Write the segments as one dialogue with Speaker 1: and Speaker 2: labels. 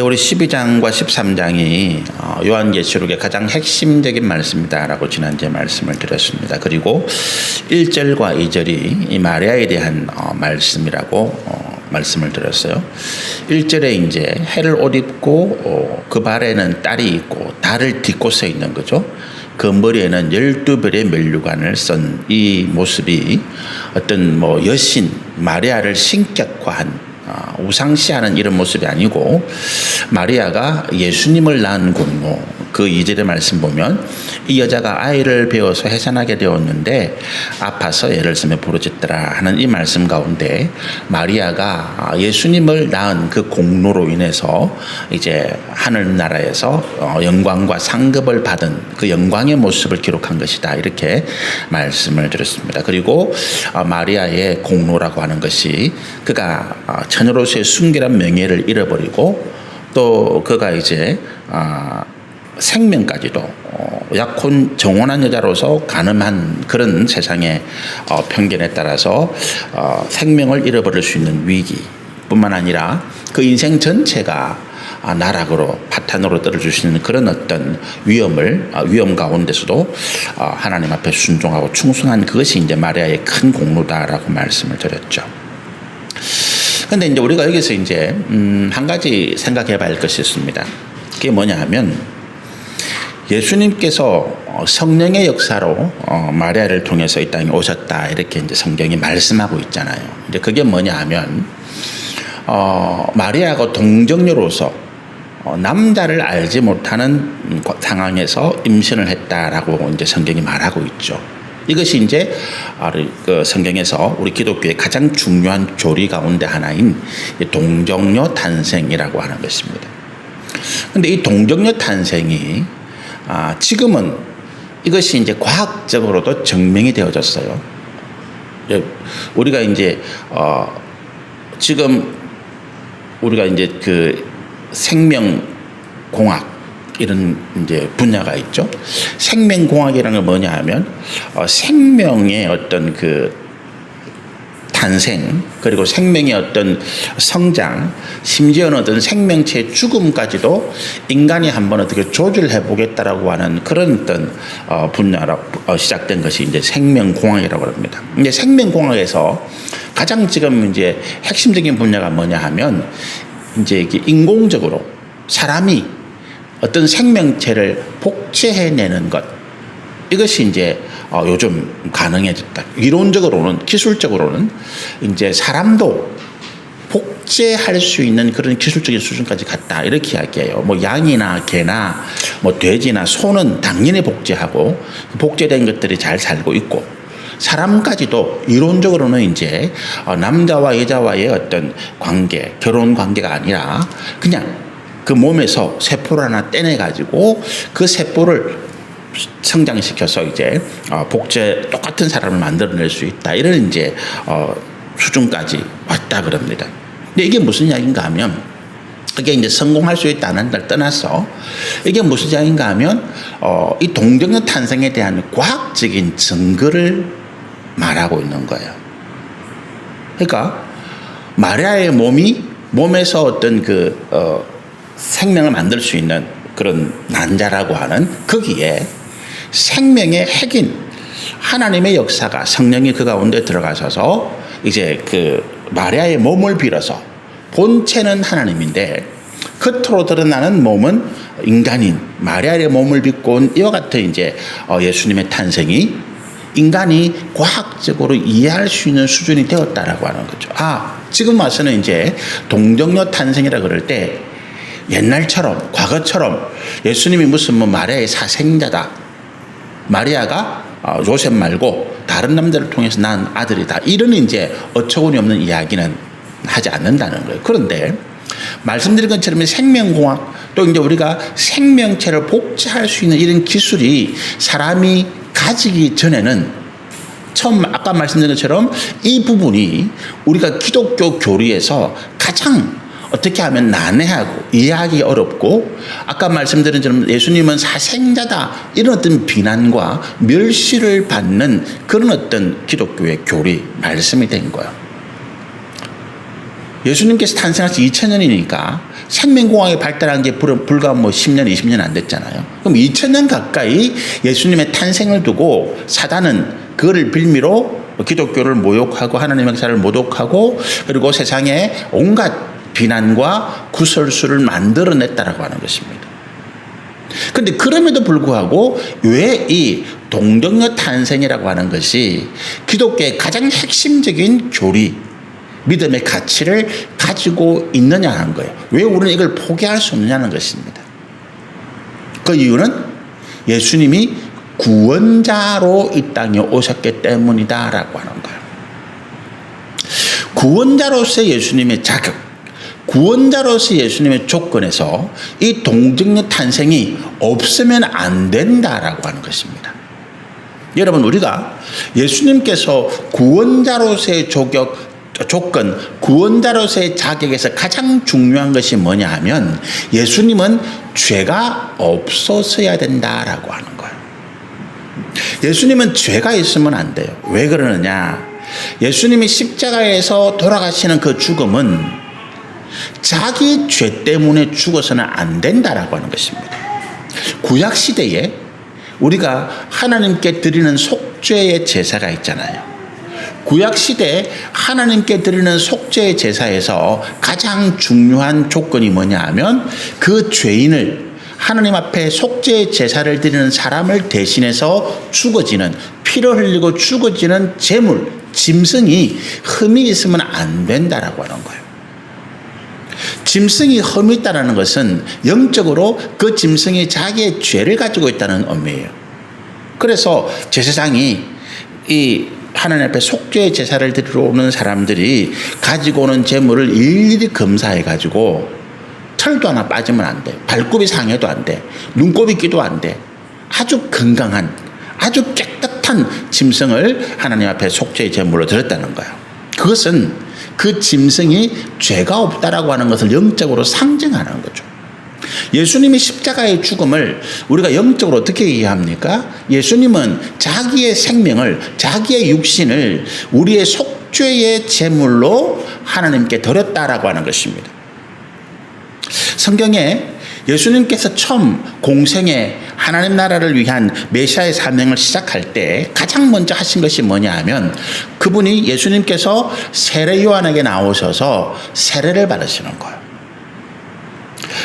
Speaker 1: 우리 12장과 13장이 요한계시록의 가장 핵심적인 말씀이다라고 지난주에 말씀을 드렸습니다. 그리고 1절과 2절이 이 마리아에 대한 말씀이라고 말씀을 드렸어요. 1절에 이제 해를 옷 입고 그 발에는 딸이 있고 달을 딛고 서 있는 거죠. 그 머리에는 12별의 면류관을 쓴 이 모습이 어떤 여신 마리아를 신격화한 우상시하는 이런 모습이 아니고, 마리아가 예수님을 낳은 공로, 그 2절의 말씀 보면 이 여자가 아이를 배워서 해산하게 되었는데 아파서 애를 쓰며 부르짖더라 하는 이 말씀 가운데, 마리아가 예수님을 낳은 그 공로로 인해서 이제 하늘나라에서 영광과 상급을 받은 그 영광의 모습을 기록한 것이다, 이렇게 말씀을 드렸습니다. 그리고 마리아의 공로라고 하는 것이 그가 처녀로서의 순결한 명예를 잃어버리고, 또 그가 이제 생명까지도 약혼 정혼한 여자로서 가늠한 그런 세상의 편견에 따라서 생명을 잃어버릴 수 있는 위기뿐만 아니라 그 인생 전체가 나락으로 파탄으로 떨어질 수 있는 그런 어떤 위험 가운데서도 하나님 앞에 순종하고 충성한 그것이 이제 마리아의 큰 공로다라고 말씀을 드렸죠. 그런데 이제 우리가 여기서 이제 한 가지 생각해 봐야 할 것이 있습니다. 그게 뭐냐 하면, 예수님께서 성령의 역사로 마리아를 통해서 이 땅에 오셨다, 이렇게 이제 성경이 말씀하고 있잖아요. 근데 그게 뭐냐 하면, 마리아가 동정녀로서 남자를 알지 못하는 상황에서 임신을 했다라고 이제 성경이 말하고 있죠. 이것이 이제 그 성경에서 우리 기독교의 가장 중요한 교리 가운데 하나인 동정녀 탄생이라고 하는 것입니다. 그런데 이 동정녀 탄생이 지금은 이것이 이제 과학적으로도 증명이 되어졌어요. 우리가 이제 지금 우리가 이제 그 생명공학 이런 이제 분야가 있죠. 생명공학이라는 건 뭐냐 하면 생명의 어떤 그 탄생, 그리고 생명의 어떤 성장, 심지어는 어떤 생명체의 죽음까지도 인간이 한번 어떻게 조절해 보겠다라고 하는 그런 어떤 분야로 시작된 것이 이제 생명공학이라고 합니다. 이제 생명공학에서 가장 지금 이제 핵심적인 분야가 뭐냐 하면, 이제 이게 인공적으로 사람이 어떤 생명체를 복제해내는 것, 이것이 이제 요즘 가능해졌다. 이론적으로는, 기술적으로는 이제 사람도 복제할 수 있는 그런 기술적인 수준까지 갔다, 이렇게 이야기해요. 양이나 개나 돼지나 소는 당연히 복제하고 복제된 것들이 잘 살고 있고, 사람까지도 이론적으로는 이제 남자와 여자와의 어떤 관계, 결혼 관계가 아니라 그냥 그 몸에서 세포를 하나 떼내가지고 그 세포를 성장시켜서 이제 똑같은 사람을 만들어낼 수 있다, 이런 이제 수준까지 왔다 그럽니다. 근데 이게 무슨 이야기인가 하면, 이게 이제 성공할 수 있다는 걸 떠나서 이게 무슨 이야기인가 하면 이 동정녀 탄생에 대한 과학적인 증거를 말하고 있는 거예요. 그러니까 마리아의 몸에서 어떤 생명을 만들 수 있는 그런 난자라고 하는, 거기에 생명의 핵인 하나님의 역사가, 성령이 그 가운데 들어가셔서 이제 그 마리아의 몸을 빌어서, 본체는 하나님인데 겉으로 드러나는 몸은 인간인 마리아의 몸을 빚고 온 이와 같은 이제 예수님의 탄생이 인간이 과학적으로 이해할 수 있는 수준이 되었다라고 하는 거죠. 지금 와서는 이제 동정녀 탄생이라 그럴 때 옛날처럼, 과거처럼 예수님이 무슨 마리아의 사생자다, 마리아가 요셉 말고 다른 남자를 통해서 낳은 아들이다, 이런 이제 어처구니 없는 이야기는 하지 않는다는 거예요. 그런데 말씀드린 것처럼 생명공학, 또 이제 우리가 생명체를 복제할 수 있는 이런 기술이 사람이 가지기 전에는, 처음 아까 말씀드린 것처럼 이 부분이 우리가 기독교 교리에서 가장 어떻게 하면 난해하고 이해하기 어렵고, 아까 말씀드린 것처럼 예수님은 사생자다, 이런 어떤 비난과 멸시를 받는 그런 어떤 기독교의 교리, 말씀이 된 거예요. 예수님께서 탄생하신 2000년이니까 생명공학이 발달한 게 불과 10년, 20년 안 됐잖아요. 그럼 2000년 가까이 예수님의 탄생을 두고 사단은 그거를 빌미로 기독교를 모욕하고 하나님의 역사를 모독하고 그리고 세상에 온갖 비난과 구설수를 만들어냈다라고 하는 것입니다. 그런데 그럼에도 불구하고 왜 이 동정녀 탄생이라고 하는 것이 기독교의 가장 핵심적인 교리, 믿음의 가치를 가지고 있느냐 하는 거예요. 왜 우리는 이걸 포기할 수 없느냐는 것입니다. 그 이유는 예수님이 구원자로 이 땅에 오셨기 때문이다라고 하는 거예요. 구원자로서의 예수님의 자격, 구원자로서의 예수님의 조건에서 이 동정녀 탄생이 없으면 안 된다라고 하는 것입니다. 여러분, 우리가 예수님께서 구원자로서의 조건, 구원자로서의 자격에서 가장 중요한 것이 뭐냐 하면 예수님은 죄가 없었어야 된다라고 하는 거예요. 예수님은 죄가 있으면 안 돼요. 왜 그러느냐? 예수님이 십자가에서 돌아가시는 그 죽음은 자기 죄 때문에 죽어서는 안 된다라고 하는 것입니다. 구약 시대에 우리가 하나님께 드리는 속죄의 제사가 있잖아요. 구약 시대에 하나님께 드리는 속죄의 제사에서 가장 중요한 조건이 뭐냐 하면 그 죄인을 하나님 앞에 속죄의 제사를 드리는 사람을 대신해서 죽어지는, 피를 흘리고 죽어지는 제물, 짐승이 흠이 있으면 안 된다라고 하는 거예요. 짐승이 흠이 있다는 것은 영적으로 그 짐승이 자기의 죄를 가지고 있다는 의미예요. 그래서 제사장이 이 하나님 앞에 속죄의 제사를 드리러 오는 사람들이 가지고 오는 제물을 일일이 검사해 가지고 털도 하나 빠지면 안 돼. 발굽이 상해도 안 돼. 눈곱이 끼도 안 돼. 아주 건강한, 아주 깨끗한 짐승을 하나님 앞에 속죄의 제물로 드렸다는 거예요. 그것은 그 짐승이 죄가 없다라고 하는 것을 영적으로 상징하는 거죠. 예수님이 십자가의 죽음을 우리가 영적으로 어떻게 이해합니까? 예수님은 자기의 생명을, 자기의 육신을 우리의 속죄의 제물로 하나님께 드렸다라고 하는 것입니다. 성경에 예수님께서 처음 공생의 하나님 나라를 위한 메시아의 사명을 시작할 때 가장 먼저 하신 것이 뭐냐 하면 그분이 예수님께서 세례 요한에게 나오셔서 세례를 받으시는 거예요.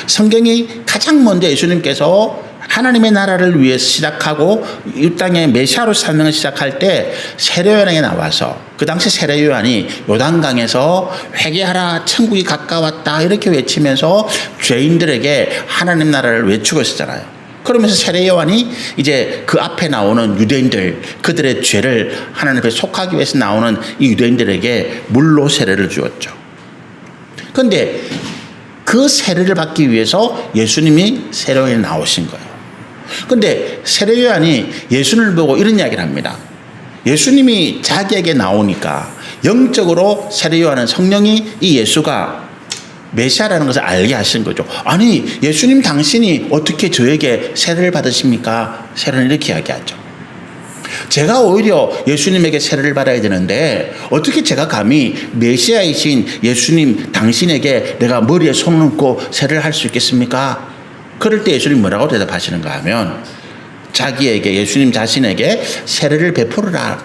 Speaker 1: 성경이 가장 먼저 예수님께서 하나님의 나라를 위해서 시작하고 이 땅에 메시아로 사명을 시작할 때 세례 요한에게 나와서 그 당시 세례 요한이 요단강에서 회개하라 천국이 가까웠다 이렇게 외치면서 죄인들에게 하나님 나라를 외치고 있었잖아요. 그러면서 세례 요한이 이제 그 앞에 나오는 유대인들, 그들의 죄를 하나님 앞에 속하기 위해서 나오는 이 유대인들에게 물로 세례를 주었죠. 그런데 그 세례를 받기 위해서 예수님이 세례 요한에 나오신 거예요. 그런데 세례 요한이 예수님을 보고 이런 이야기를 합니다. 예수님이 자기에게 나오니까 영적으로 세례 요한은 성령이 이 예수가 메시아라는 것을 알게 하신 거죠. 아니, 예수님 당신이 어떻게 저에게 세례를 받으십니까? 세례는 이렇게 이야기하죠. 제가 오히려 예수님에게 세례를 받아야 되는데 어떻게 제가 감히 메시아이신 예수님 당신에게 내가 머리에 손을 얹고 세례를 할 수 있겠습니까? 그럴 때 예수님 뭐라고 대답하시는가 하면 자기에게, 예수님 자신에게 세례를 베풀으라.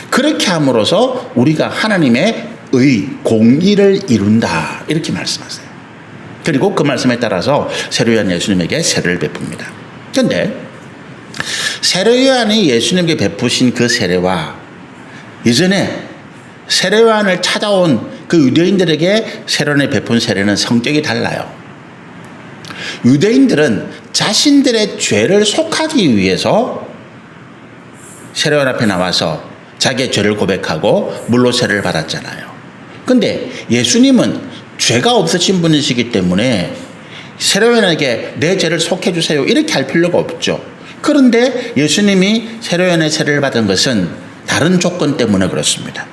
Speaker 1: 그렇게 함으로써 우리가 하나님의 공의를 이룬다 이렇게 말씀하세요. 그리고 그 말씀에 따라서 세례 요한 예수님에게 세례를 베풉니다. 그런데 세례 요한이 예수님께 베푸신 그 세례와 이전에 세례 요한을 찾아온 그 유대인들에게 세례 요한이 베푼 세례는 성격이 달라요. 유대인들은 자신들의 죄를 속하기 위해서 세례 요한 앞에 나와서 자기의 죄를 고백하고 물로 세례를 받았잖아요. 그런데 예수님은 죄가 없으신 분이시기 때문에 세례 요한에게 내 죄를 속해 주세요 이렇게 할 필요가 없죠. 그런데 예수님이 세례 요한의 세례를 받은 것은 다른 조건 때문에 그렇습니다.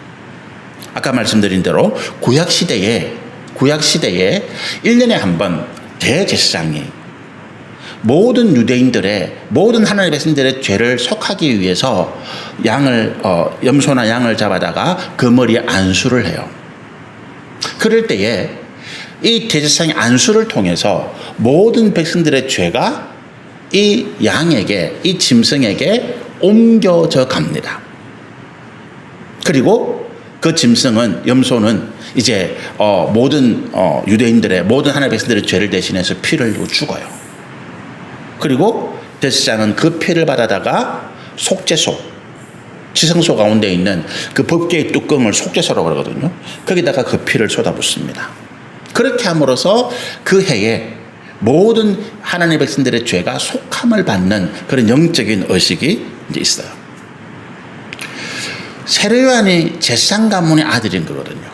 Speaker 1: 아까 말씀드린 대로 구약 시대에 1년에 한 번 대제사장이 모든 유대인들의, 모든 하나님의 백성들의 죄를 속하기 위해서 염소나 양을 잡아다가 그 머리에 안수를 해요. 그럴 때에 이 대제사장의 안수를 통해서 모든 백성들의 죄가 이 양에게, 이 짐승에게 옮겨져 갑니다. 그리고 그 짐승은, 염소는 이제 모든 유대인들의, 모든 하나님의 백성들의 죄를 대신해서 피를 흘리고 죽어요. 그리고 대제사장은 그 피를 받아다가 속죄소, 지성소 가운데 있는 그 법궤의 뚜껑을 속죄소라고 그러거든요. 거기다가 그 피를 쏟아붓습니다. 그렇게 함으로써 그 해에 모든 하나님의 백성들의 죄가 속함을 받는 그런 영적인 의식이 이제 있어요. 세례요한이 제사장 가문의 아들인 거거든요.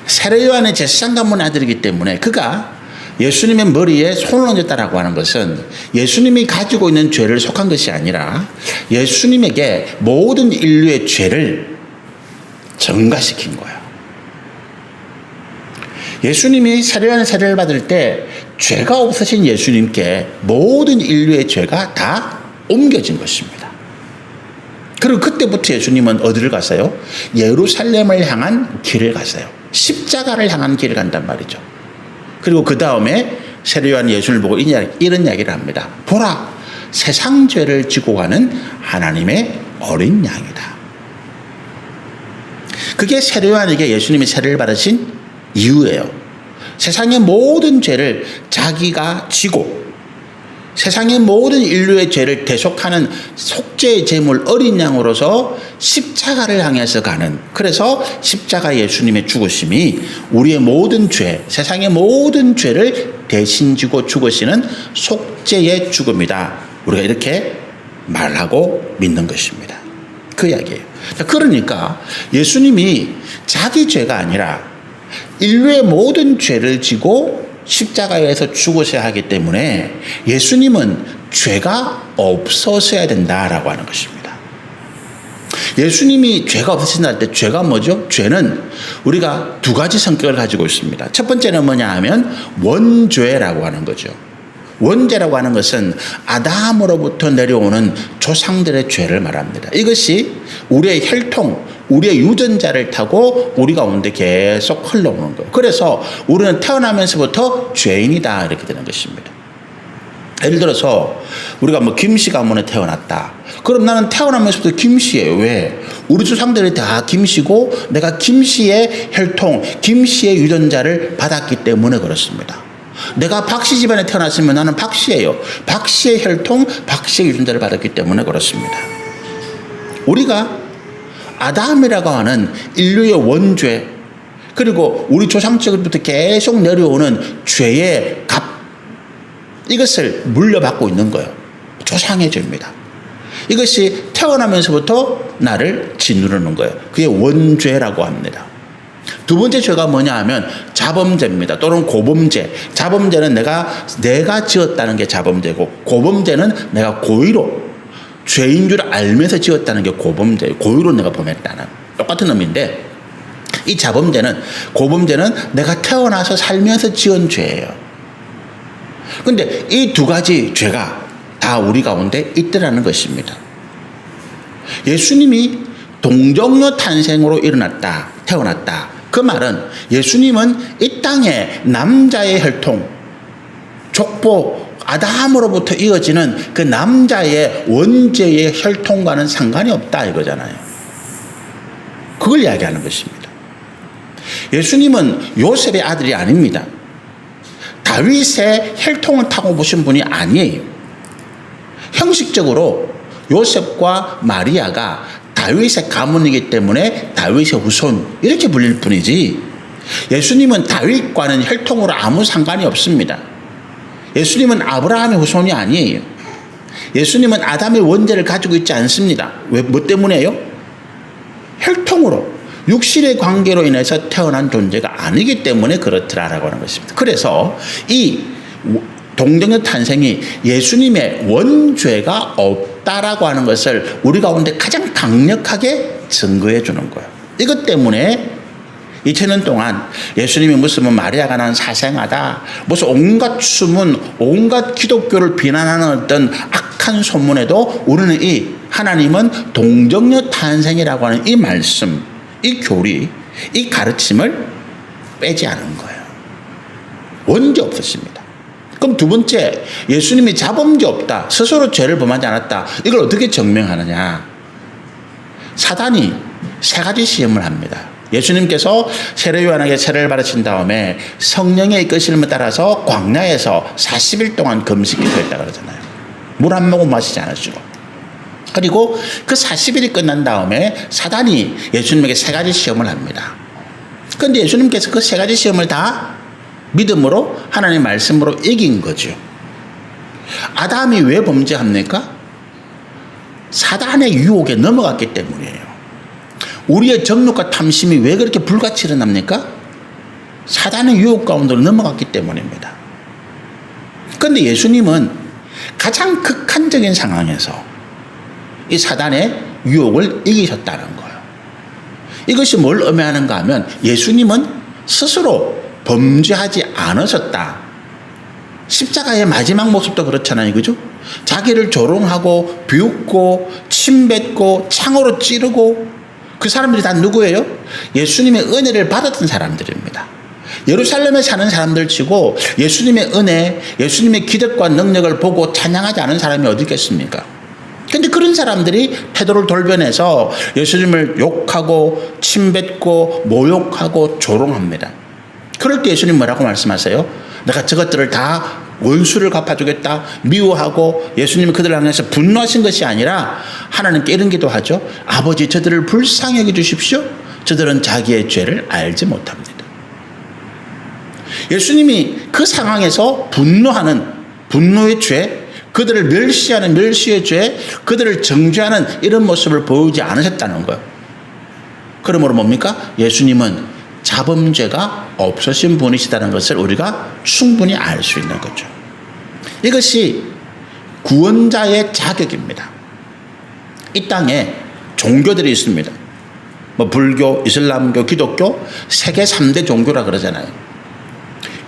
Speaker 1: 세례요한이 제사장 가문의 아들이기 때문에 그가 예수님의 머리에 손을 얹었다라고 하는 것은 예수님이 가지고 있는 죄를 속한 것이 아니라 예수님에게 모든 인류의 죄를 전가시킨 거예요. 예수님이 세례요한의 세례를 받을 때 죄가 없으신 예수님께 모든 인류의 죄가 다 옮겨진 것입니다. 그리고 그때부터 예수님은 어디를 갔어요? 예루살렘을 향한 길을 갔어요. 십자가를 향한 길을 간단 말이죠. 그리고 그 다음에 세례요한이 예수님을 보고 이런 이야기를 합니다. 보라, 세상 죄를 지고 가는 하나님의 어린 양이다. 그게 세례요한에게 예수님이 세례를 받으신 이유예요. 세상의 모든 죄를 자기가 지고 세상의 모든 인류의 죄를 대속하는 속죄의 제물 어린 양으로서 십자가를 향해서 가는, 그래서 십자가 예수님의 죽으심이 우리의 모든 죄, 세상의 모든 죄를 대신 지고 죽으시는 속죄의 죽음이다. 우리가 이렇게 말하고 믿는 것입니다. 그 이야기예요. 그러니까 예수님이 자기 죄가 아니라 인류의 모든 죄를 지고 십자가에서 죽으셔야 하기 때문에 예수님은 죄가 없어서야 된다라고 하는 것입니다. 예수님이 죄가 없으신다 할 때 죄가 뭐죠? 죄는 우리가 두 가지 성격을 가지고 있습니다. 첫 번째는 뭐냐 하면 원죄라고 하는 거죠. 원죄라고 하는 것은 아담으로부터 내려오는 조상들의 죄를 말합니다. 이것이 우리의 혈통, 우리의 유전자를 타고 우리 가운데 계속 흘러오는 거예요. 그래서 우리는 태어나면서부터 죄인이다 이렇게 되는 것입니다. 예를 들어서 우리가 김씨 가문에 태어났다. 그럼 나는 태어나면서부터 김씨예요. 왜? 우리 조상들이 다 김씨고 내가 김씨의 혈통, 김씨의 유전자를 받았기 때문에 그렇습니다. 내가 박씨 집안에 태어났으면 나는 박씨예요. 박씨의 혈통, 박씨의 유전자를 받았기 때문에 그렇습니다. 우리가 아담이라고 하는 인류의 원죄, 그리고 우리 조상적부터 계속 내려오는 죄의 값, 이것을 물려받고 있는 거예요. 조상의 죄입니다. 이것이 태어나면서부터 나를 짓누르는 거예요. 그게 원죄라고 합니다. 두 번째 죄가 뭐냐 하면 자범죄입니다. 또는 고범죄. 자범죄는 내가 지었다는 게 자범죄고, 고범죄는 내가 고의로 죄인 줄 알면서 지었다는 게 고범죄예요. 고의로 내가 범했다는 똑같은 의미인데, 이 자범죄는, 고범죄는 내가 태어나서 살면서 지은 죄예요. 그런데 이 두 가지 죄가 다 우리 가운데 있더라는 것입니다. 예수님이 동정녀 탄생으로 태어났다. 그 말은 예수님은 이 땅에 남자의 혈통, 족보, 아담으로부터 이어지는 그 남자의 원죄의 혈통과는 상관이 없다 이거잖아요. 그걸 이야기하는 것입니다. 예수님은 요셉의 아들이 아닙니다. 다윗의 혈통을 타고 보신 분이 아니에요. 형식적으로 요셉과 마리아가 다윗의 가문이기 때문에 다윗의 후손 이렇게 불릴 뿐이지, 예수님은 다윗과는 혈통으로 아무 상관이 없습니다. 예수님은 아브라함의 후손이 아니에요. 예수님은 아담의 원죄를 가지고 있지 않습니다. 왜? 뭐 때문에요? 혈통으로, 육신의 관계로 인해서 태어난 존재가 아니기 때문에 그렇더라라고 하는 것입니다. 그래서 이 동정녀 탄생이 예수님의 원죄가 없다라고 하는 것을 우리 가운데 가장 강력하게 증거해 주는 거예요. 이것 때문에 2000년 동안 예수님이 무슨 마리아가 난 사생하다, 무슨 온갖 수문, 온갖 기독교를 비난하는 어떤 악한 소문에도 우리는 이 하나님은 동정녀 탄생이라고 하는 이 말씀, 이 교리, 이 가르침을 빼지 않은 거예요. 원죄 없으십니다. 그럼 두 번째, 예수님이 자범죄 없다, 스스로 죄를 범하지 않았다. 이걸 어떻게 증명하느냐? 사단이 세 가지 시험을 합니다. 예수님께서 세례 요한에게 세례를 받으신 다음에 성령의 이끄심을 따라서 광야에서 40일 동안 금식 기도했다 그러잖아요. 물 한 모금 마시지 않으시고. 그리고 그 40일이 끝난 다음에 사단이 예수님에게 세 가지 시험을 합니다. 그런데 예수님께서 그 세 가지 시험을 다 믿음으로 하나님의 말씀으로 이긴 거죠. 아담이 왜 범죄합니까? 사단의 유혹에 넘어갔기 때문이에요. 우리의 정욕과 탐심이 왜 그렇게 불같이 일어납니까? 사단의 유혹 가운데로 넘어갔기 때문입니다. 그런데 예수님은 가장 극한적인 상황에서 이 사단의 유혹을 이기셨다는 거예요. 이것이 뭘 의미하는가 하면 예수님은 스스로 범죄하지 않으셨다. 십자가의 마지막 모습도 그렇잖아요. 그죠? 자기를 조롱하고 비웃고 침뱉고 창으로 찌르고 그 사람들이 다 누구예요? 예수님의 은혜를 받았던 사람들입니다. 예루살렘에 사는 사람들 치고 예수님의 은혜, 예수님의 기적과 능력을 보고 찬양하지 않은 사람이 어디 있겠습니까? 그런데 그런 사람들이 태도를 돌변해서 예수님을 욕하고 침뱉고 모욕하고 조롱합니다. 그럴 때 예수님 뭐라고 말씀하세요? 내가 저것들을 다 원수를 갚아주겠다 미워하고 예수님이 그들을 향해서 분노하신 것이 아니라 하나님께 이런 기도하죠. 아버지 저들을 불쌍히 여겨 주십시오. 저들은 자기의 죄를 알지 못합니다. 예수님이 그 상황에서 분노하는 분노의 죄, 그들을 멸시하는 멸시의 죄, 그들을 정죄하는 이런 모습을 보이지 않으셨다는 거예요. 그러므로 뭡니까? 예수님은 자범죄가 없으신 분이시다는 것을 우리가 충분히 알 수 있는 거죠. 이것이 구원자의 자격입니다. 이 땅에 종교들이 있습니다. 뭐 불교, 이슬람교, 기독교 세계 3대 종교라 그러잖아요.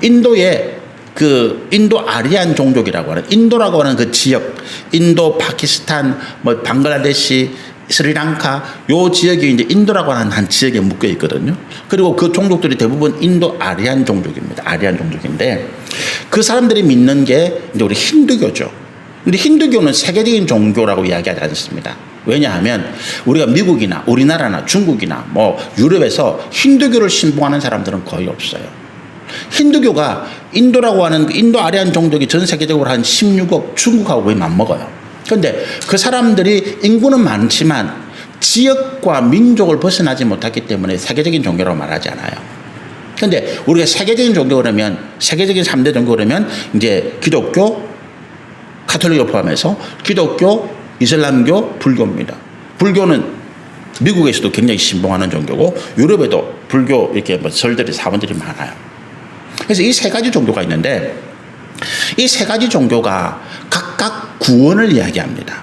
Speaker 1: 인도에 그 인도 아리안 종족이라고 하는 인도라고 하는 그 지역, 인도, 파키스탄, 뭐 방글라데시, 스리랑카 요 지역이 이제 인도라고 하는 한 지역에 묶여 있거든요. 그리고 그 종족들이 대부분 인도 아리안 종족입니다. 아리안 종족인데 그 사람들이 믿는 게 이제 우리 힌두교죠. 근데 힌두교는 세계적인 종교라고 이야기하지 않습니다. 왜냐하면 우리가 미국이나 우리나라나 중국이나 뭐 유럽에서 힌두교를 신봉하는 사람들은 거의 없어요. 힌두교가 인도라고 하는 그 인도 아리안 종족이 전 세계적으로 한 16억, 중국하고 거의 맞먹어요. 그런데 그 사람들이 인구는 많지만 지역과 민족을 벗어나지 못했기 때문에 세계적인 종교라고 말하지 않아요. 그런데 우리가 세계적인 종교 그러면 세계적인 3대 종교 그러면 이제 기독교, 가톨릭을 포함해서 기독교, 이슬람교, 불교입니다. 불교는 미국에서도 굉장히 신봉하는 종교고 유럽에도 불교 이렇게 뭐 절들이 사원들이 많아요. 그래서 이 세 가지 종교가 있는데 이 세 가지 종교가 각각 구원을 이야기합니다.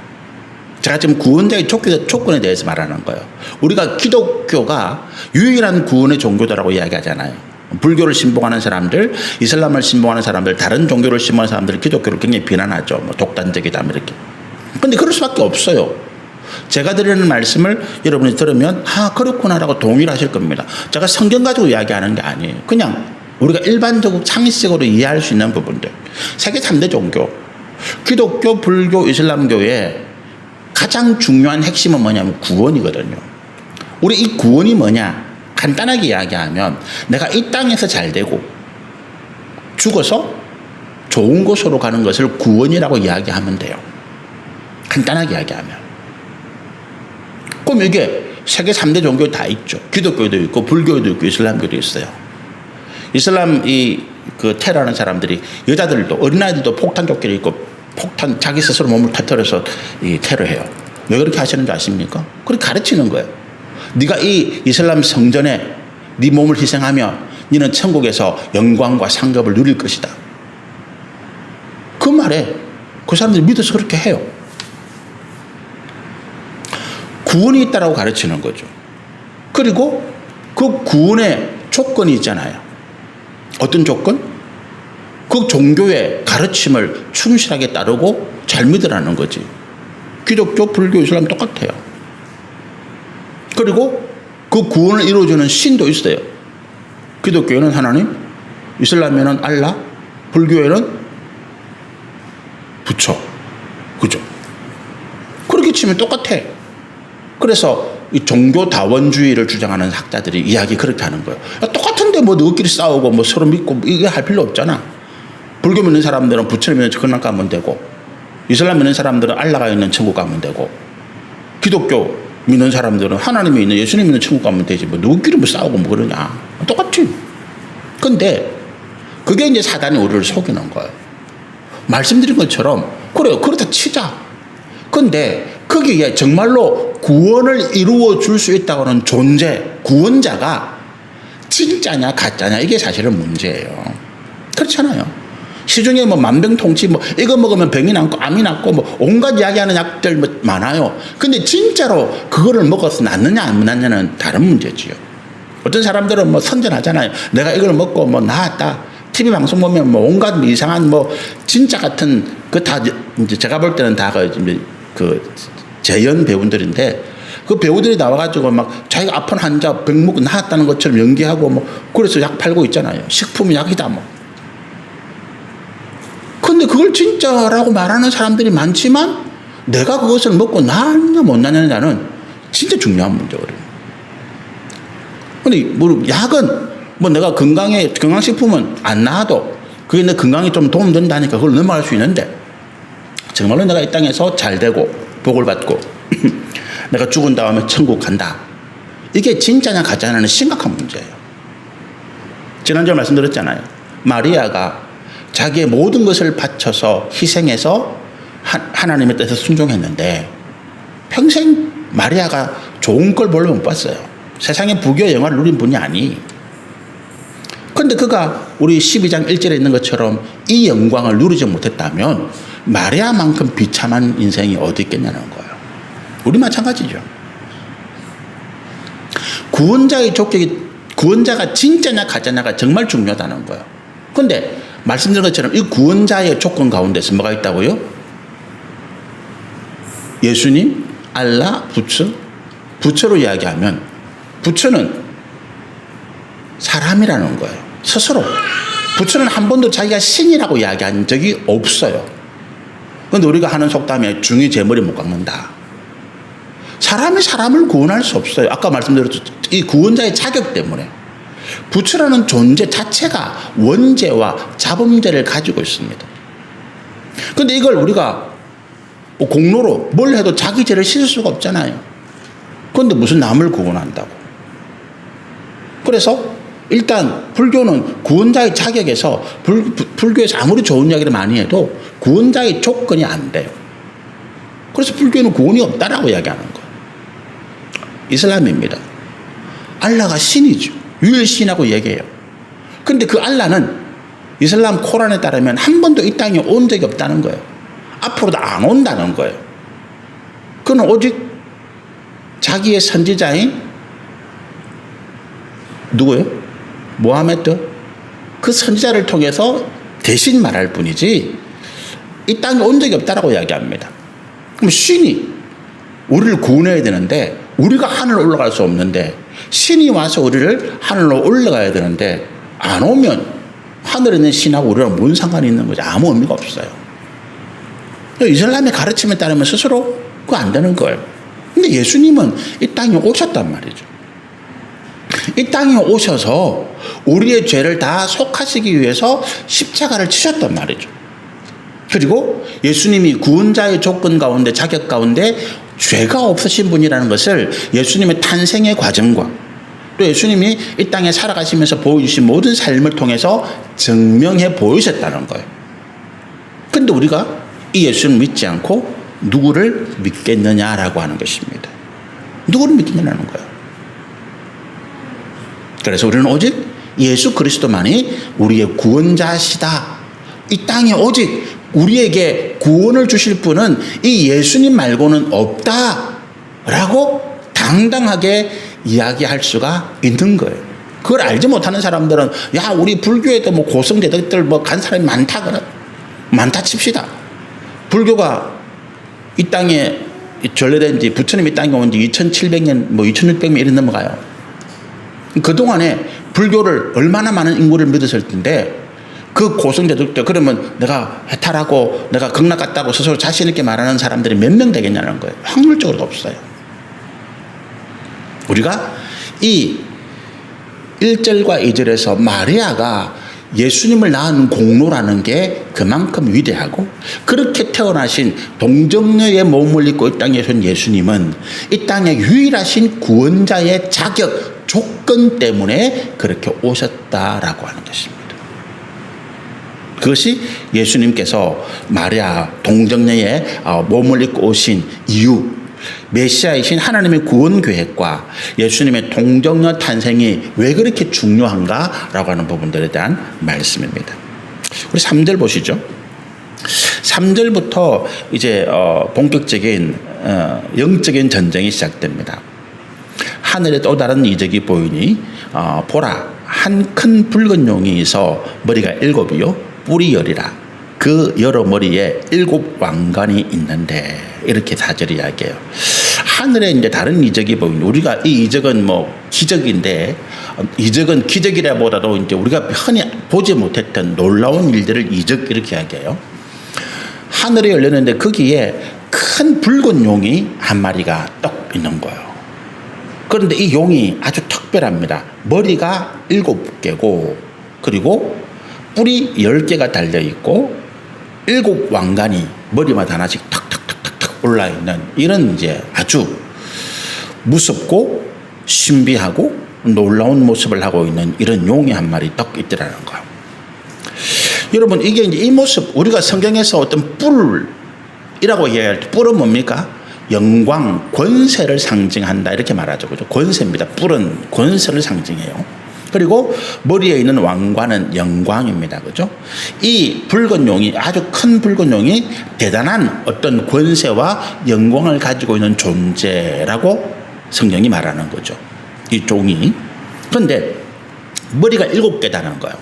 Speaker 1: 제가 지금 구원자의 조건에 대해서 말하는 거예요. 우리가 기독교가 유일한 구원의 종교다라고 이야기하잖아요. 불교를 신봉하는 사람들, 이슬람을 신봉하는 사람들, 다른 종교를 신봉하는 사람들은 기독교를 굉장히 비난하죠. 뭐 독단적이다 이렇게. 그런데 그럴 수밖에 없어요. 제가 드리는 말씀을 여러분이 들으면 아 그렇구나라고 동의를 하실 겁니다. 제가 성경 가지고 이야기하는 게 아니에요. 그냥 우리가 일반적으로 상식적으로 이해할 수 있는 부분들. 세계 3대 종교. 기독교, 불교, 이슬람교의 가장 중요한 핵심은 뭐냐면 구원이거든요. 우리 이 구원이 뭐냐? 간단하게 이야기하면 내가 이 땅에서 잘 되고 죽어서 좋은 곳으로 가는 것을 구원이라고 이야기하면 돼요. 간단하게 이야기하면. 그럼 이게 세계 3대 종교 다 있죠. 기독교도 있고 불교도 있고 이슬람교도 있어요. 이슬람 그 테러하는 사람들이 여자들도 어린아이들도 폭탄 조끼를 입고 폭탄 자기 스스로 몸을 터뜨려서 이 테러해요. 왜 그렇게 하시는 줄 아십니까? 그렇게 가르치는 거예요. 네가 이 이슬람 성전에 네 몸을 희생하면 너는 천국에서 영광과 상급을 누릴 것이다. 그 말에 그 사람들이 믿어서 그렇게 해요. 구원이 있다라고 가르치는 거죠. 그리고 그 구원의 조건이 있잖아요. 어떤 조건? 그 종교의 가르침을 충실하게 따르고 잘 믿으라는 거지. 기독교, 불교, 이슬람 똑같아요. 그리고 그 구원을 이루어주는 신도 있어요. 기독교에는 하나님, 이슬람에는 알라, 불교에는 부처. 그죠? 그렇게 치면 똑같아. 그래서 이 종교다원주의를 주장하는 학자들이 이야기 그렇게 하는 거예요. 야, 똑같은데 뭐 너희끼리 싸우고 뭐 서로 믿고 이게 할 필요 없잖아. 불교 믿는 사람들은 부처를 믿는 천국 가면 되고, 이슬람 믿는 사람들은 알라가 있는 천국 가면 되고, 기독교 믿는 사람들은 하나님이 있는 예수님 믿는 천국 가면 되지. 뭐 너희끼리 뭐 싸우고 뭐 그러냐. 똑같지. 근데 그게 이제 사단이 우리를 속이는 거예요. 말씀드린 것처럼 그래요. 그렇다 치자. 근데 거기에 정말로 구원을 이루어 줄 수 있다고 하는 존재, 구원자가 진짜냐 가짜냐 이게 사실은 문제예요. 그렇잖아요. 시중에 뭐 만병통치 뭐 이거 먹으면 병이 낫고 암이 낫고 뭐 온갖 이야기하는 약들 뭐 많아요. 근데 진짜로 그거를 먹어서 낫느냐 안 낫느냐는 다른 문제지요. 어떤 사람들은 뭐 선전하잖아요. 내가 이걸 먹고 뭐 나았다. TV 방송 보면 뭐 온갖 이상한 뭐 진짜 같은 그 다 이제 제가 볼 때는 다 그 재연 배우들인데 그 배우들이 나와가지고 막 자기가 아픈 환자 병 먹고 나았다는 것처럼 연기하고 뭐 그래서 약 팔고 있잖아요. 식품 약이다 뭐. 근데 그걸 진짜라고 말하는 사람들이 많지만 내가 그것을 먹고 나았냐 못 나느냐는 진짜 중요한 문제거든요. 근데 뭐 약은 뭐 내가 건강식품은 안 나아도 그게 내 건강에 좀 도움된다니까 그걸 넘어갈 수 있는데 정말로 내가 이 땅에서 잘 되고 복을 받고 내가 죽은 다음에 천국 간다. 이게 진짜냐 가짜냐는 심각한 문제예요. 지난주에 말씀드렸잖아요. 마리아가 자기의 모든 것을 바쳐서 희생해서 하나님의 뜻에 순종했는데 평생 마리아가 좋은 걸 별로 못 봤어요. 세상의 부귀와 영화를 누린 분이 아니. 그런데 그가 우리 12장 1절에 있는 것처럼 이 영광을 누리지 못했다면 마리아만큼 비참한 인생이 어디 있겠냐는 거예요. 우리 마찬가지죠. 구원자의 족적이 구원자가 진짜냐 가짜냐가 정말 중요하다는 거예요. 그런데 말씀드린 것처럼 이 구원자의 조건 가운데서 뭐가 있다고요? 예수님, 알라, 부처. 부처로 이야기하면 부처는 사람이라는 거예요. 스스로. 부처는 한 번도 자기가 신이라고 이야기한 적이 없어요. 그런데 우리가 하는 속담에 중이 제 머리 못 깎는다. 사람이 사람을 구원할 수 없어요. 아까 말씀드렸죠. 이 구원자의 자격 때문에. 부처라는 존재 자체가 원죄와 자범죄를 가지고 있습니다. 그런데 이걸 우리가 공로로 뭘 해도 자기 죄를 씻을 수가 없잖아요. 그런데 무슨 남을 구원한다고. 그래서 일단 불교는 구원자의 자격에서 불교에서 아무리 좋은 이야기를 많이 해도 구원자의 조건이 안 돼요. 그래서 불교는 구원이 없다라고 이야기하는 거예요. 이슬람입니다. 알라가 신이죠. 유일신이라고 얘기해요. 그런데 그 알라는 이슬람 코란에 따르면 한 번도 이 땅에 온 적이 없다는 거예요. 앞으로도 안 온다는 거예요. 그는 오직 자기의 선지자인 누구예요? 모하메드. 그 선지자를 통해서 대신 말할 뿐이지 이 땅에 온 적이 없다라고 이야기합니다. 그럼 신이 우리를 구원해야 되는데 우리가 하늘로 올라갈 수 없는데 신이 와서 우리를 하늘로 올라가야 되는데 안 오면 하늘에 있는 신하고 우리랑 뭔 상관이 있는 거지? 아무 의미가 없어요. 이슬람의 가르침에 따르면 스스로 그거 안 되는 거예요. 근데 예수님은 이 땅에 오셨단 말이죠. 이 땅에 오셔서 우리의 죄를 다 속하시기 위해서 십자가를 치셨단 말이죠. 그리고 예수님이 구원자의 조건 가운데 자격 가운데 죄가 없으신 분이라는 것을 예수님의 탄생의 과정과 또 예수님이 이 땅에 살아가시면서 보여주신 모든 삶을 통해서 증명해 보이셨다는 거예요. 그런데 우리가 이 예수를 믿지 않고 누구를 믿겠느냐라고 하는 것입니다. 누구를 믿겠느냐는 거예요. 그래서 우리는 오직 예수 그리스도만이 우리의 구원자시다. 이 땅에 오직 우리에게 구원을 주실 분은 이 예수님 말고는 없다라고 당당하게 이야기할 수가 있는 거예요. 그걸 알지 못하는 사람들은 야 우리 불교에도 뭐 고성대덕들 뭐 간 사람이 많다 그래. 많다 칩시다. 불교가 이 땅에 전래된 지 부처님이 땅에 온 지 2700년 뭐 2600년 이런 넘어가요. 그동안에 불교를 얼마나 많은 인구를 믿었을 텐데 그 고성자들도 그러면 내가 해탈하고 내가 극락 갔다고 스스로 자신 있게 말하는 사람들이 몇 명 되겠냐는 거예요. 확률적으로 없어요. 우리가 이 1절과 2절에서 마리아가 예수님을 낳은 공로라는 게 그만큼 위대하고 그렇게 태어나신 동정녀의 몸을 입고 이 땅에 오신 예수님은 이 땅의 유일하신 구원자의 자격, 조건 때문에 그렇게 오셨다라고 하는 것입니다. 그것이 예수님께서 마리아 동정녀의 몸을 입고 오신 이유, 메시아이신 하나님의 구원 계획과 예수님의 동정녀 탄생이 왜 그렇게 중요한가라고 하는 부분들에 대한 말씀입니다. 우리 3절 보시죠. 3절부터 이제 본격적인 영적인 전쟁이 시작됩니다. 하늘에 또 다른 이적이 보이니 보라, 한 큰 붉은 용이 있어 머리가 7이요 뿔이 10이라. 그 여러 머리에 7 왕관이 있는데, 이렇게 4절이 이야기해요. 하늘에 이제 다른 이적이 보이니, 우리가 이 이적은 뭐 기적인데, 이적은 기적이라보다도 이제 우리가 흔히 보지 못했던 놀라운 일들을 이적 이렇게 이야기해요. 하늘에 열렸는데 거기에 큰 붉은 용이 한 마리가 떡 있는 거예요. 그런데 이 용이 아주 특별합니다. 머리가 7개고, 그리고 뿔이 10개가 달려있고, 7 왕관이 머리마다 하나씩 탁탁탁탁탁 올라있는, 이런 이제 아주 무섭고 신비하고 놀라운 모습을 하고 있는 이런 용이 한 마리 떡 있더라는 거예요. 여러분, 이게 이제 이 모습, 우리가 성경에서 어떤 뿔이라고 이야기할 때, 뿔은 뭡니까? 영광, 권세를 상징한다, 이렇게 말하죠. 그죠? 권세입니다. 뿔은 권세를 상징해요. 그리고 머리에 있는 왕관은 영광입니다. 그죠? 이 붉은 용이, 아주 큰 붉은 용이 대단한 어떤 권세와 영광을 가지고 있는 존재라고 성경이 말하는 거죠. 이 종이. 그런데 머리가 7개다는 거예요.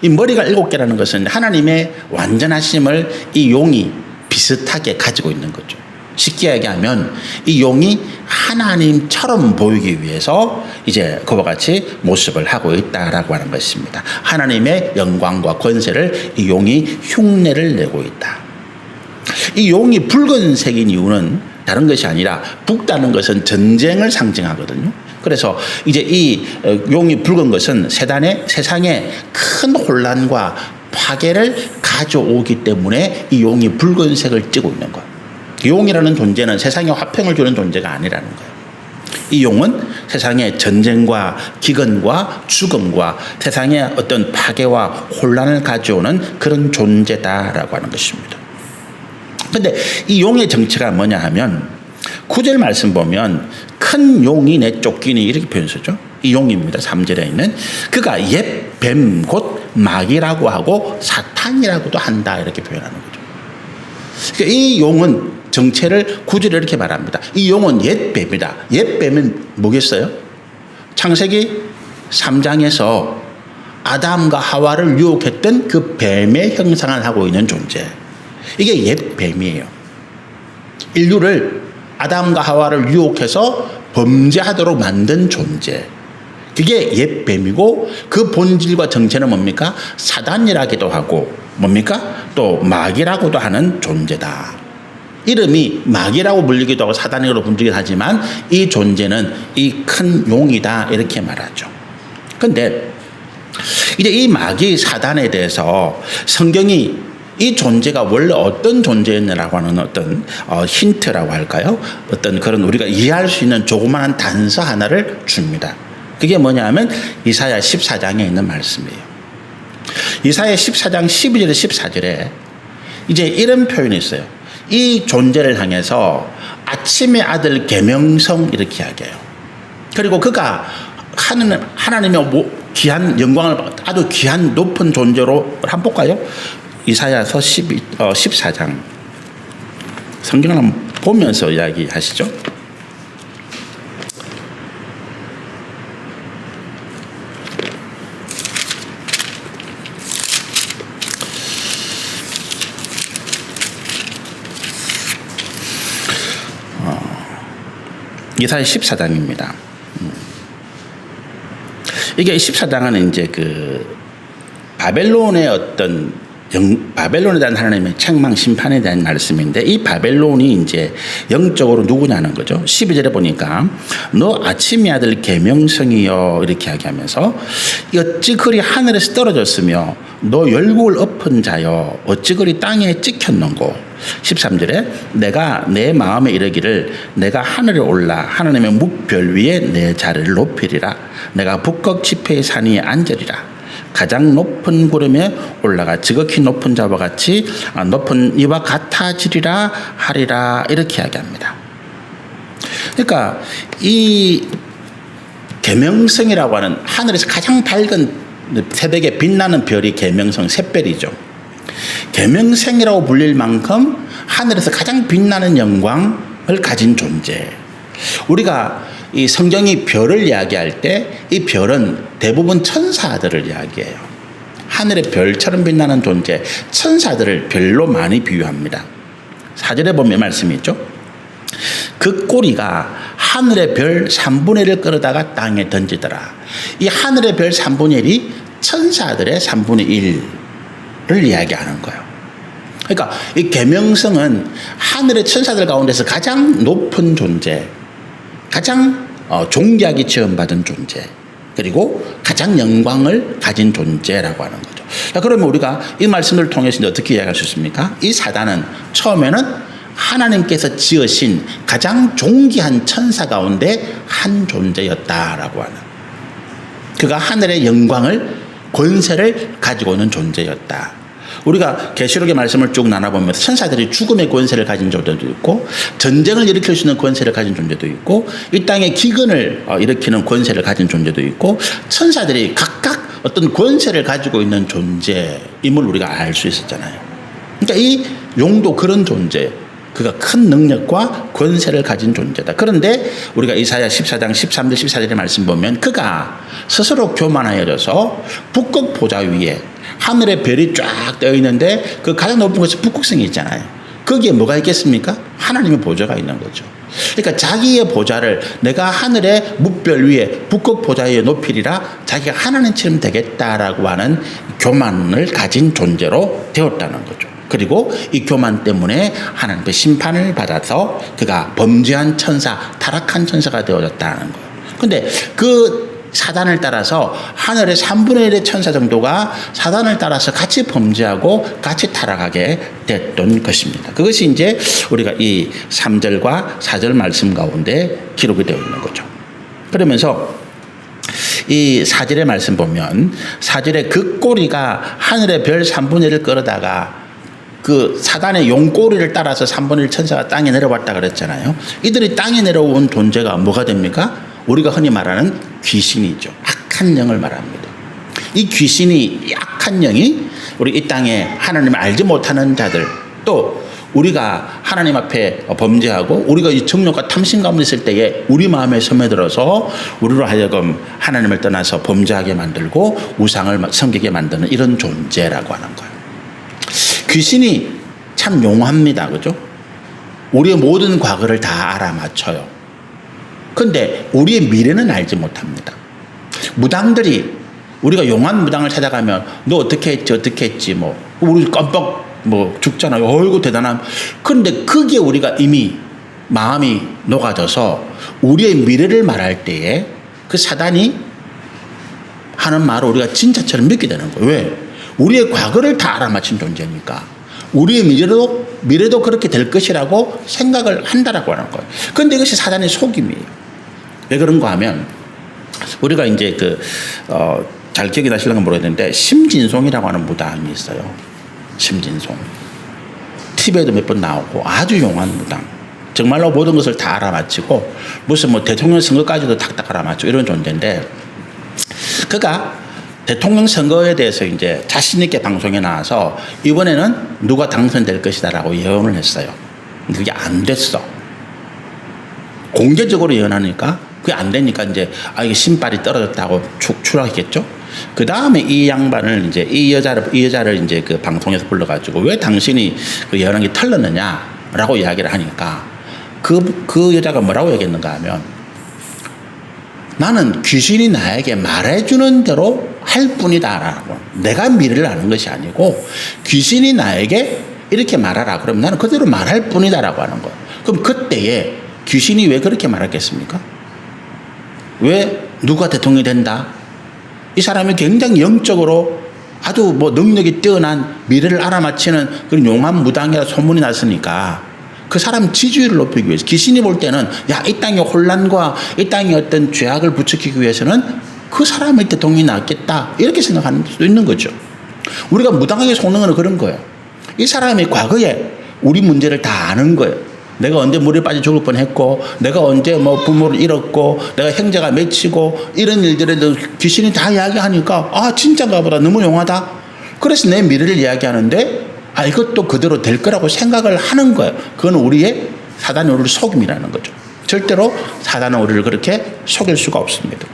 Speaker 1: 이 머리가 7개라는 것은 하나님의 완전하심을 이 용이 비슷하게 가지고 있는 거죠. 쉽게 얘기하면 이 용이 하나님처럼 보이기 위해서 이제 그와 같이 모습을 하고 있다라고 하는 것입니다. 하나님의 영광과 권세를 이 용이 흉내를 내고 있다. 이 용이 붉은색인 이유는 다른 것이 아니라, 붉다는 것은 전쟁을 상징하거든요. 그래서 이제 이 용이 붉은 것은 세상에 큰 혼란과 파괴를 가져오기 때문에 이 용이 붉은색을 띠고 있는 거예요. 용이라는 존재는 세상에 화평을 주는 존재가 아니라는 거예요. 이 용은 세상의 전쟁과 기근과 죽음과 세상의 어떤 파괴와 혼란을 가져오는 그런 존재다라고 하는 것입니다. 그런데 이 용의 정체가 뭐냐 하면, 9절 말씀 보면 큰 용이 내쫓기니, 이렇게 표현하죠. 이 용입니다. 3절에 있는 그가 옛 뱀 곧 마귀라고 하고 사탄이라고도 한다, 이렇게 표현하는 거죠. 그러니까 이 용은 정체를 9절에 이렇게 말합니다. 이 용은 옛뱀이다. 옛뱀은 뭐겠어요? 창세기 3장에서 아담과 하와를 유혹했던 그 뱀의 형상을 하고 있는 존재. 이게 옛뱀이에요. 인류를, 아담과 하와를 유혹해서 범죄하도록 만든 존재. 그게 옛뱀이고, 그 본질과 정체는 뭡니까? 사단이라기도 하고, 뭡니까? 또 마귀라고도 하는 존재다. 이름이 마귀라고 불리기도 하고 사단이라고 불리기도 하지만 이 존재는 이 큰 용이다, 이렇게 말하죠. 그런데 이제 이 마귀 사단에 대해서 성경이 이 존재가 원래 어떤 존재였냐라고 하는 어떤 힌트라고 할까요? 어떤 그런 우리가 이해할 수 있는 조그마한 단서 하나를 줍니다. 그게 뭐냐 하면 이사야 14장에 있는 말씀이에요. 이사야 14장 12절에 14절에 이제 이런 표현이 있어요. 이 존재를 향해서 아침의 아들 계명성, 이렇게 이야기해요. 그리고 그가 하나님의 귀한 영광을, 아주 귀한 높은 존재로, 한번 볼까요? 이사야서 14장 성경을 한번 보면서 이야기하시죠. 이사야 14장입니다. 이게 14장은 이제 그 바벨론의 어떤 바벨론에 대한 하나님의 책망 심판에 대한 말씀인데, 이 바벨론이 이제 영적으로 누구냐는 거죠. 12절에 보니까 너 아침의 아들 계명성이여 이렇게 이야기하면서 어찌 그리 하늘에서 떨어졌으며 너 열국을 엎은 자여 어찌 그리 땅에 찍혔는고. 13절에 내가 내 마음에 이르기를 내가 하늘에 올라 하나님의 묵별 위에 내 자리를 높이리라. 내가 북극 지폐의 산 위에 앉으리라. 가장 높은 구름에 올라가 지극히 높은 자와 같이 높은 이와 같아지리라 하리라 이렇게 이야기합니다. 그러니까 이 계명성이라고 하는 하늘에서 가장 밝은 새벽에 빛나는 별이 계명성 샛별이죠. 계명성이라고 불릴 만큼 하늘에서 가장 빛나는 영광을 가진 존재. 우리가 이 성경이 별을 이야기할 때 이 별은 대부분 천사들을 이야기해요. 하늘의 별처럼 빛나는 존재, 천사들을 별로 많이 비유합니다. 4절에 보면 말씀이 있죠. 그 꼬리가 하늘의 별 3분의 1을 끌어다가 땅에 던지더라. 이 하늘의 별 3분의 1이 천사들의 3분의 1을 이야기하는 거예요. 그러니까 이 계명성은 하늘의 천사들 가운데서 가장 높은 존재, 가장 존귀하게 지원받은 존재, 그리고 가장 영광을 가진 존재라고 하는 거죠. 자, 그러면 우리가 이 말씀을 통해서 어떻게 이야기할 수 있습니까? 이 사단은 처음에는 하나님께서 지으신 가장 존귀한 천사 가운데 한 존재였다라고 하는, 그가 하늘의 영광을 권세를 가지고 있는 존재였다. 우리가 계시록의 말씀을 쭉 나눠보면서 천사들이 죽음의 권세를 가진 존재도 있고 전쟁을 일으킬 수 있는 권세를 가진 존재도 있고 이 땅의 기근을 일으키는 권세를 가진 존재도 있고 천사들이 각각 어떤 권세를 가지고 있는 존재임을 우리가 알 수 있었잖아요. 그러니까 이 용도 그런 존재, 그가 큰 능력과 권세를 가진 존재다. 그런데 우리가 이사야 14장 13절 14절의 말씀 보면 그가 스스로 교만하여져서 북극 보좌 위에 하늘의 별이 쫙 떠 있는데 그 가장 높은 곳에 북극성이 있잖아요. 거기에 뭐가 있겠습니까? 하나님의 보좌가 있는 거죠. 그러니까 자기의 보좌를 내가 하늘의 묵별 위에 북극 보좌 위에 높이리라, 자기가 하나님처럼 되겠다라고 하는 교만을 가진 존재로 되었다는 거죠. 그리고 이 교만 때문에 하나님의 심판을 받아서 그가 범죄한 천사, 타락한 천사가 되어졌다는 거예요. 근데 그 사단을 따라서 하늘의 3분의 1의 천사 정도가 사단을 따라서 같이 범죄하고 같이 타락하게 됐던 것입니다. 그것이 이제 우리가 이 3절과 4절 말씀 가운데 기록이 되어 있는 거죠. 그러면서 이 4절의 말씀 보면 4절에 그 꼬리가 하늘의 별 3분의 1을 끌어다가 그 사단의 용꼬리를 따라서 3분의 1 천사가 땅에 내려왔다 그랬잖아요. 이들이 땅에 내려온 존재가 뭐가 됩니까? 우리가 흔히 말하는 귀신이죠. 악한 영을 말합니다. 이 귀신이, 악한 영이 우리 이 땅에 하나님을 알지 못하는 자들, 또 우리가 하나님 앞에 범죄하고 우리가 이 정욕과 탐심 가운데 있을 때에 우리 마음에 스며들어서 우리로 하여금 하나님을 떠나서 범죄하게 만들고 우상을 섬기게 만드는 이런 존재라고 하는 거예요. 귀신이 참 용합니다. 그죠? 우리의 모든 과거를 다 알아맞혀요. 근데 우리의 미래는 알지 못합니다. 무당들이, 우리가 용한 무당을 찾아가면 너 어떻게 했지 어떻게 했지 뭐 우리 깜빡 뭐 죽잖아요. 어이구 대단함. 그런데 그게 우리가 이미 마음이 녹아져서 우리의 미래를 말할 때에 그 사단이 하는 말을 우리가 진짜처럼 믿게 되는 거예요. 왜? 우리의 과거를 다 알아맞힌 존재니까 우리의 미래도 그렇게 될 것이라고 생각을 한다라고 하는 거예요. 그런데 이것이 사단의 속임이에요. 왜 그런가 하면 우리가 이제 잘 기억이 나실런가 모르겠는데 심진송이라고 하는 무당이 있어요. 심진송. TV에도 몇 번 나오고 아주 용한 무당. 정말로 모든 것을 다 알아맞히고 무슨 뭐 대통령 선거까지도 탁탁 알아맞히고 이런 존재인데, 그가 대통령 선거에 대해서 이제 자신있게 방송에 나와서 이번에는 누가 당선될 것이다라고 예언을 했어요. 그게 안 됐어. 공개적으로 예언하니까 그게 안 되니까 이제 이게 신발이 떨어졌다고 추락했겠죠. 그 다음에 이 양반을 이제 이 여자를 이제 그 방송에서 불러가지고 왜 당신이 그 예언한 게 틀렸느냐라고 이야기를 하니까 그 여자가 뭐라고 얘기했는가 하면 나는 귀신이 나에게 말해주는 대로 할 뿐이다라고. 내가 미래를 아는 것이 아니고 귀신이 나에게 이렇게 말하라. 그러면 나는 그대로 말할 뿐이다라고 하는 거예요. 그럼 그때에 귀신이 왜 그렇게 말했겠습니까? 왜 누가 대통령이 된다? 이 사람이 굉장히 영적으로 아주 능력이 뛰어난 미래를 알아맞히는 그런 용한 무당이라 소문이 났으니까 그 사람 지지율을 높이기 위해서 귀신이 볼 때는 이 땅의 혼란과 이 땅의 어떤 죄악을 부추기기 위해서는 그 사람의 대통령이 낫겠다 이렇게 생각하는 수도 있는 거죠. 우리가 무당에게 속는 건 그런 거예요. 이 사람이 과거에 우리 문제를 다 아는 거예요. 내가 언제 물에 빠져 죽을 뻔했고 내가 언제 부모를 잃었고 내가 형제가 맺히고 이런 일들에 대해서 귀신이 다 이야기하니까 진짜인가 보다 너무 용하다. 그래서 내 미래를 이야기하는데 이것도 그대로 될 거라고 생각을 하는 거예요. 그건 우리의 사단의 우리를 속임이라는 거죠. 절대로 사단은 우리를 그렇게 속일 수가 없습니다.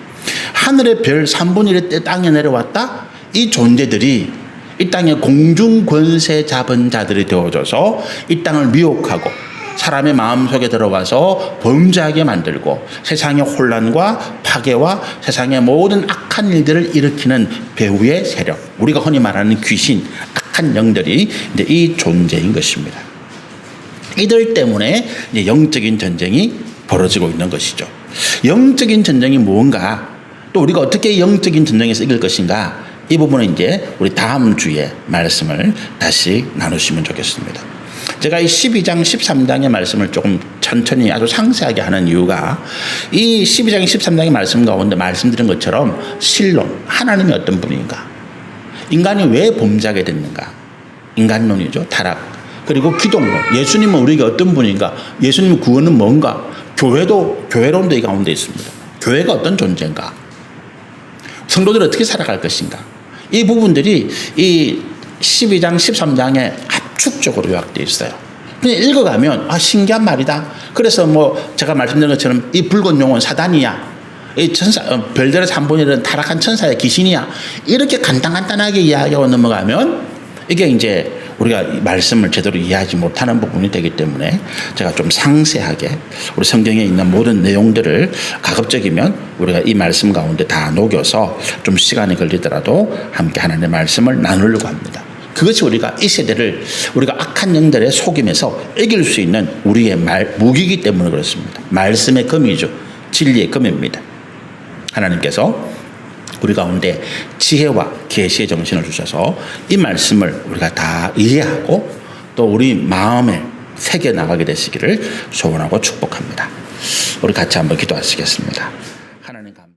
Speaker 1: 하늘의 별 3분의 1의 땅에 내려왔다. 이 존재들이 이 땅의 공중 권세 잡은 자들이 되어져서 이 땅을 미혹하고 사람의 마음속에 들어가서 범죄하게 만들고 세상의 혼란과 파괴와 세상의 모든 악한 일들을 일으키는 배후의 세력, 우리가 흔히 말하는 귀신, 악한 영들이 이제 이 존재인 것입니다. 이들 때문에 이제 영적인 전쟁이 벌어지고 있는 것이죠. 영적인 전쟁이 무언가, 또 우리가 어떻게 영적인 전쟁에서 이길 것인가, 이 부분은 이제 우리 다음 주에 말씀을 다시 나누시면 좋겠습니다. 제가 이 12장 13장의 말씀을 조금 천천히 아주 상세하게 하는 이유가 이 12장 13장의 말씀 가운데 말씀드린 것처럼 신론, 하나님이 어떤 분인가, 인간이 왜 범죄하게 됐는가, 인간론이죠. 타락. 그리고 기독론, 예수님은 우리에게 어떤 분인가, 예수님의 구원은 뭔가, 교회론도 이 가운데 있습니다. 교회가 어떤 존재인가, 성도들이 어떻게 살아갈 것인가, 이 부분들이 이 12장 13장에 압축적으로 요약되어 있어요. 그냥 읽어가면 신기한 말이다. 그래서 제가 말씀드린 것처럼 이 붉은 용은 사단이야, 이 천사, 별들의 3분의 1은 타락한 천사의 귀신이야, 이렇게 간단하게 이야기하고 넘어가면 이게 이제 우리가 말씀을 제대로 이해하지 못하는 부분이 되기 때문에 제가 좀 상세하게 우리 성경에 있는 모든 내용들을 가급적이면 우리가 이 말씀 가운데 다 녹여서 좀 시간이 걸리더라도 함께 하나님의 말씀을 나누려고 합니다. 그것이 우리가 이 세대를 우리가 악한 영들의 속임에서 이길 수 있는 우리의 무기이기 때문에 그렇습니다. 말씀의 검이죠. 진리의 검입니다. 하나님께서 우리 가운데 지혜와 계시의 정신을 주셔서 이 말씀을 우리가 다 이해하고 또 우리 마음에 새겨 나가게 되시기를 소원하고 축복합니다. 우리 같이 한번 기도하시겠습니다.